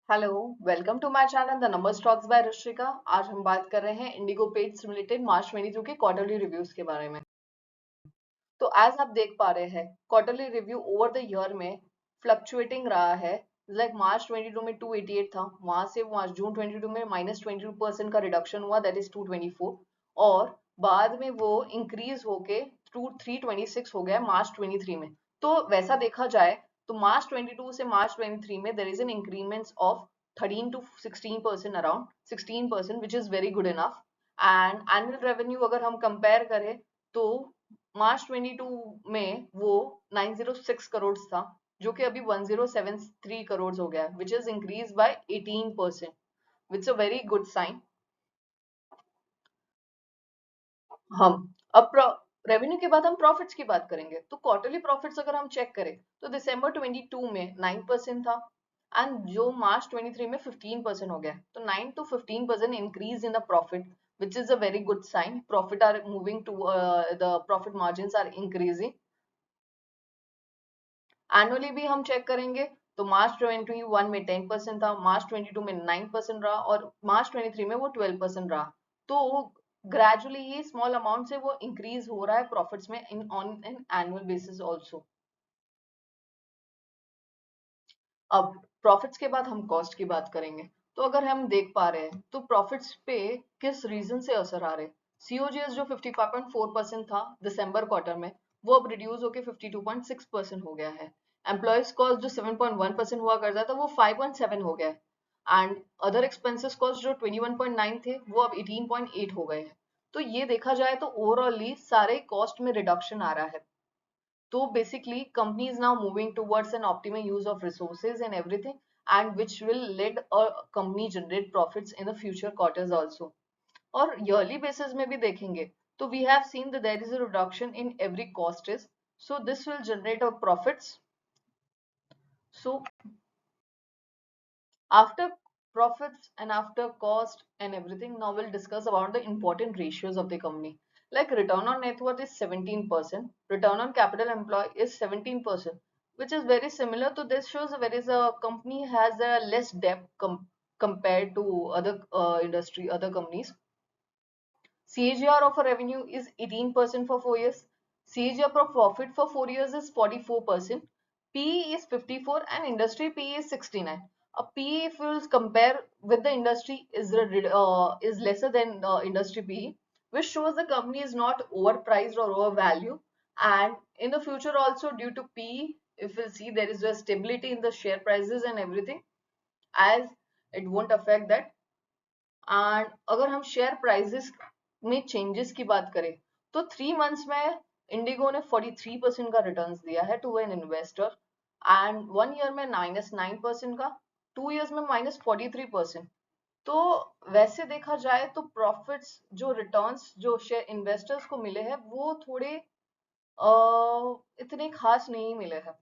Hello, welcome to my channel the number stocks by Rushika. आज हम बात कर रहे हैं इंडिगो पेज से रिलेटेड मार्च 22 के क्वार्टरली रिव्यूज के बारे में। तो एज आप देख पा रहे हैं, quarterly review over the year में फ्लक्चुएटिंग रहा है। लाइक मार्च 22 में 288 था, वहां से जून 22 में -22% का रिडक्शन हुआ, दैट इज 224, और बाद में वो इंक्रीज होके 326 हो गया मार्च 23 में। तो वैसा देखा जाए तो मार्च 22 से मार्च 23 में there is an increment of 13 to 16%, around 16%, which is very good enough. And annual revenue अगर हम कंपेयर करें तो मार्च 22 में वो 906 करोड़ था, जो कि अभी 1073 करोड़ हो गया, which is increase by 18%, which a very good sign. हम अब रेवेन्यू के बाद हम प्रॉफिट्स की बात करेंगे। तो क्वार्टरली प्रॉफिट्स अगर हम चेक करें तो दिसंबर 22 में 9% था, एंड जो मार्च 23 में 15% हो गया। तो 9 to 15% increase in the profit, which is a very good sign. Profit are moving to the profit margins are increasing. Annually भी हम चेक करेंगे तो मार्च 21 में 10% था, मार्च 22 में 9% रहा, और मार्च 23 में वो 12% रहा। तो ग्रेजुअली ही स्मॉल अमाउंट से वो इंक्रीज हो रहा है प्रॉफिट्स में in on an annual basis also. अब प्रॉफिट्स के बाद हम कॉस्ट की बात करेंगे। तो अगर हम देख पा रहे हैं तो प्रॉफिट्स पे किस रीजन से असर आ रहे हैं। सीओजीएस जो 55.4% था दिसंबर क्वार्टर में, वो अब रिड्यूस होकर 52.6% हो गया है। एम्प्लॉयज कॉस्ट जो 7.1% हुआ करता था वो 5.7 हो गया है, एंड अदर एक्सपेंसेस कॉस्ट जो 21.9 थे वो अब 18.8 हो गए हैं। तो ये देखा जाए तो ओवरऑली सारे कॉस्ट में रिडक्शन आ रहा है। So basically, company is now moving towards an optimal use of resources and everything, and which will lead a company generate profits in the future quarters also. और yearly basis में भी देखेंगे तो we have seen that there is a reduction in every cost is, so this will generate our profits. So after profits and after cost and everything, now we'll discuss about the important ratios of the company. Like return on net worth is 17%, return on capital employed is 17%, which is very similar to this. Shows where is a company has a less debt compared to other other companies. CAGR of a revenue is 18% for 4 years. CAGR of profit for 4 years is 44%. PE is 54 and industry PE is 69. A PE, if you will compare with the industry, is lesser than industry PE, which shows the company is not overpriced or overvalued. And in the future also, due to PE, if we'll see, there is a stability in the share prices and everything, as it won't affect that. And अगर हम share prices में changes की बात करें तो 3 months में Indigo ने 43% का रिटर्न्स दिया है to an investor, and 1 year में -9% का, 2 इयर्स में -43%। तो वैसे देखा जाए तो प्रॉफिट्स जो रिटर्न्स जो शेयर इन्वेस्टर्स को मिले हैं वो थोड़े इतने खास नहीं मिले हैं।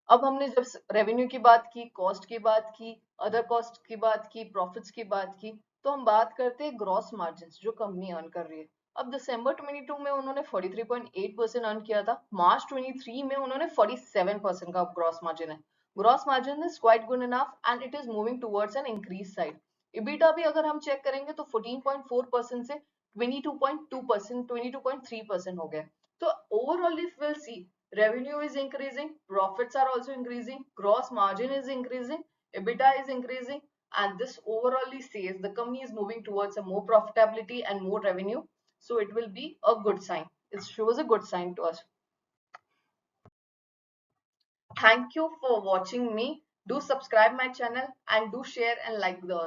अब हमने जब रेवेन्यू की बात की, कॉस्ट की बात की, अदर कॉस्ट की बात की, प्रॉफिट्स की बात की, तो हम बात करते हैं ग्रॉस मार्जिन जो कंपनी अर्न कर रही है। अब दिसंबर 22 में उन्होंने 43.8% अर्न किया था, मार्च 23 में उन्होंने 47% का ग्रॉस मार्जिन है। Gross margin is quite good enough and it is moving towards an increase side. EBITDA भी अगर हम चेक करेंगे तो 14.4% से 22.2%, 22.3% हो गया। तो overall if will see, revenue is increasing, profits are also increasing, gross margin is increasing, EBITDA is increasing, and this overall says the company is moving towards a more profitability and more revenue. So it will be a good sign. It shows a good sign to us. Thank you for watching me. Do subscribe my channel and do share and like the